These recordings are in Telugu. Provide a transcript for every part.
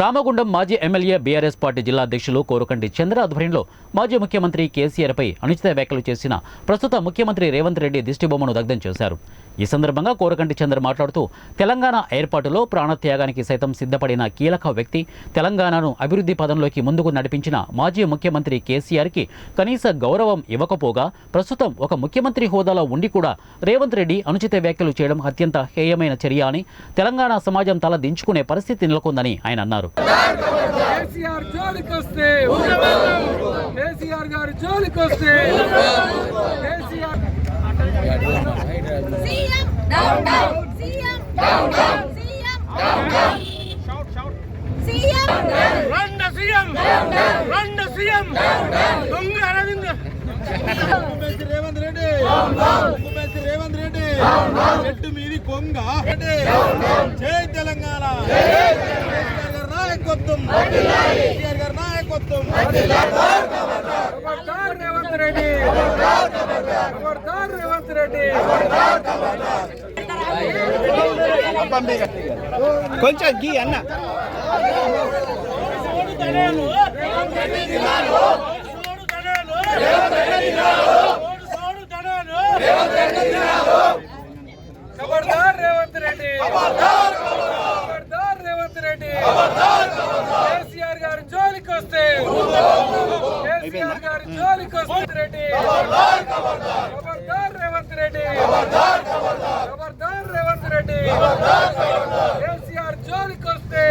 రామగుండం మాజీ ఎమ్మెల్యే బీఆర్ఎస్ పార్టీ జిల్లా అధ్యక్షులు కోరుకంటి చంద్ర ఆధ్వర్యంలో మాజీ ముఖ్యమంత్రి కేసీఆర్పై అనుచిత వ్యాఖ్యలు చేసిన ప్రస్తుత ముఖ్యమంత్రి రేవంత్ రెడ్డి దిష్టిబొమ్మను దగ్ధం చేశారు. ఈ సందర్భంగా కోరుకంటి చంద్ర మాట్లాడుతూ తెలంగాణ ఏర్పాటులో ప్రాణత్యాగానికి సైతం సిద్ధపడిన కీలక వ్యక్తి, తెలంగాణను అభివృద్ధి పదంలోకి ముందుకు నడిపించిన మాజీ ముఖ్యమంత్రి కేసీఆర్కి కనీస గౌరవం ఇవ్వకపోగా ప్రస్తుతం ఒక ముఖ్యమంత్రి హోదాలో ఉండి కూడా రేవంత్ రెడ్డి అనుచిత వ్యాఖ్యలు చేయడం అత్యంత హేయమైన చర్య అని, తెలంగాణ సమాజం తల దించుకునే పరిస్థితి నెలకొందని ఆయన అన్నారు. రేవంత్ రెడ్డి చెట్టు మీది కొంగ జై తెలంగాణ నాయకత్వం నాయకత్వం రేవంత్ రెడ్డి రేవంత్ రెడ్డి కొంచెం గీ అన్న ఖబర్దార్ రేవంత్ రెడ్డి, ఖబర్దార్ రేవంత్ రెడ్డి. కేసీఆర్ గారి జోలికి వస్తే, కేసీఆర్ గారి జోలికి వస్తే రెడ్డి, ఖబర్దార్ రేవంత్ రెడ్డి, ఖబర్దార్ రేవంత్ రెడ్డి. కేసీఆర్ జోలికి వస్తే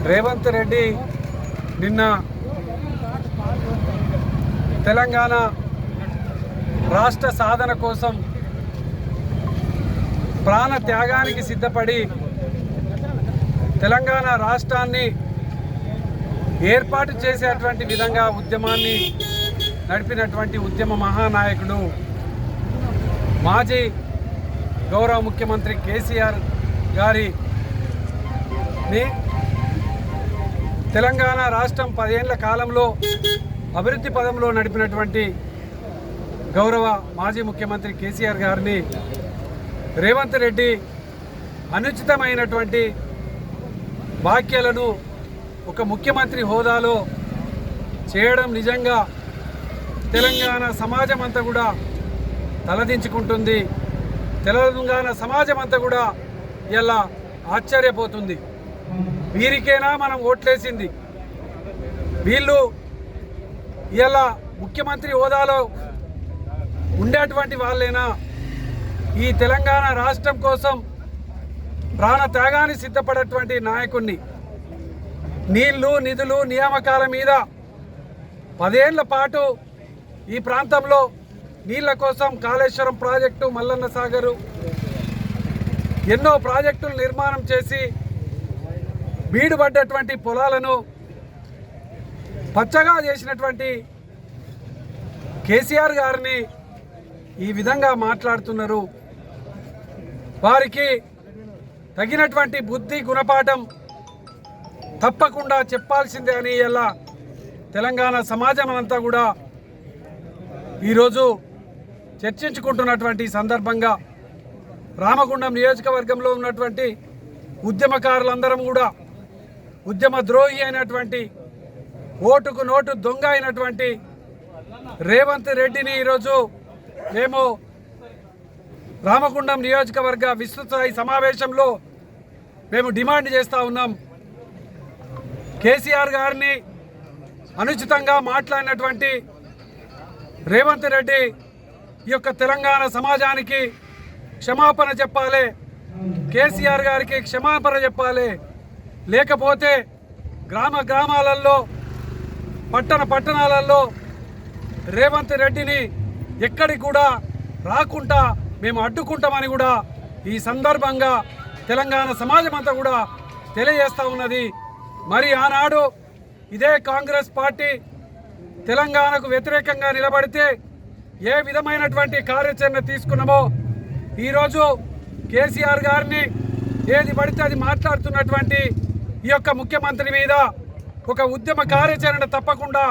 రేవంత్ రెడ్డి నిన్న తెలంగాణ రాష్ట్ర సాధన కోసం ప్రాణ త్యాగానికి సిద్ధపడి తెలంగాణ రాష్ట్రాన్ని ఏర్పాటు చేసేటువంటి విధంగా ఉద్యమాన్ని నడిపినటువంటి ఉద్యమ మహానాయకుడు మాజీ గౌరవ ముఖ్యమంత్రి కేసీఆర్ గారిని తెలంగాణ రాష్ట్రం 10 ఏళ్ల కాలంలో అభివృద్ధి పదంలో నడిపినటువంటి గౌరవ మాజీ ముఖ్యమంత్రి కేసీఆర్ గారిని రేవంత్ రెడ్డి అనుచితమైనటువంటి వ్యాఖ్యలను ఒక ముఖ్యమంత్రి హోదాలో చేయడం నిజంగా తెలంగాణ సమాజం అంతా కూడా తలదించుకుంటుంది. తెలంగాణ సమాజం అంతా కూడా ఇలా ఆశ్చర్యపోతుంది. వీరికైనా మనం ఓట్లేసింది, వీళ్ళు ఇలా ముఖ్యమంత్రి హోదాలో ఉండేటువంటి వాళ్ళైనా ఈ తెలంగాణ రాష్ట్రం కోసం ప్రాణ త్యాగాన్ని సిద్ధపడేటువంటి నాయకుడిని నీళ్లు నిధులు నియామకాల మీద 10 ఏళ్ల పాటు ఈ ప్రాంతంలో నీళ్ల కోసం కాళేశ్వరం ప్రాజెక్టు, మల్లన్న సాగరు ఎన్నో ప్రాజెక్టులు నిర్మాణం చేసి బీడుపడ్డటువంటి పొలాలను పచ్చగా చేసినటువంటి కేసీఆర్ గారిని ఈ విధంగా మాట్లాడుతున్నారు. వారికి తగినటువంటి బుద్ధి గుణపాఠం తప్పకుండా చెప్పాల్సిందే అని ఇలా తెలంగాణ సమాజం అంతా కూడా ఈరోజు చర్చించుకుంటున్నటువంటి సందర్భంగా రామగుండం నియోజకవర్గంలో ఉన్నటువంటి ఉద్యమకారులందరం కూడా ఉద్యమ ద్రోహి అయినటువంటి, ఓటుకు నోటు దొంగ అయినటువంటి రేవంత్ రెడ్డిని ఈరోజు మేము రామగుండం నియోజకవర్గ విస్తృతస్థాయి సమావేశంలో మేము డిమాండ్ చేస్తూ ఉన్నాం. కేసీఆర్ గారిని అనుచితంగా మాట్లాడినటువంటి రేవంత్ రెడ్డి ఈ యొక్క తెలంగాణ సమాజానికి క్షమాపణ చెప్పాలి, కేసీఆర్ గారికి క్షమాపణ చెప్పాలి. లేకపోతే గ్రామాలలో పట్టణాలలో రేవంత్ రెడ్డిని ఎక్కడికి కూడా రాకుండా మేము అడ్డుకుంటామని కూడా ఈ సందర్భంగా తెలంగాణ సమాజం అంతా కూడా తెలియజేస్తూ ఉన్నది. మరి ఆనాడు ఇదే కాంగ్రెస్ పార్టీ తెలంగాణకు వ్యతిరేకంగా నిలబడితే ఏ విధమైనటువంటి కార్యాచరణ తీసుకున్నామో ఈరోజు కేసీఆర్ గారిని ఏది పడితే అది మాట్లాడుతున్నటువంటి ఈ యొక్క ముఖ్యమంత్రి మీద ఒక ఉద్యమ కార్యాచరణ తప్పకుండా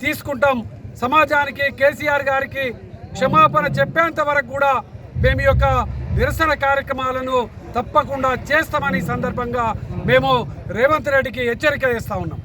తీసుకుంటాం. సమాజానికి కేసీఆర్ గారికి క్షమాపణ చెప్పేంత వరకు కూడా మేము ఈ యొక్క నిరసన కార్యక్రమాలను తప్పకుండా చేస్తామని సందర్భంగా మేము రేవంత్ రెడ్డికి హెచ్చరిక చేస్తా ఉన్నాం.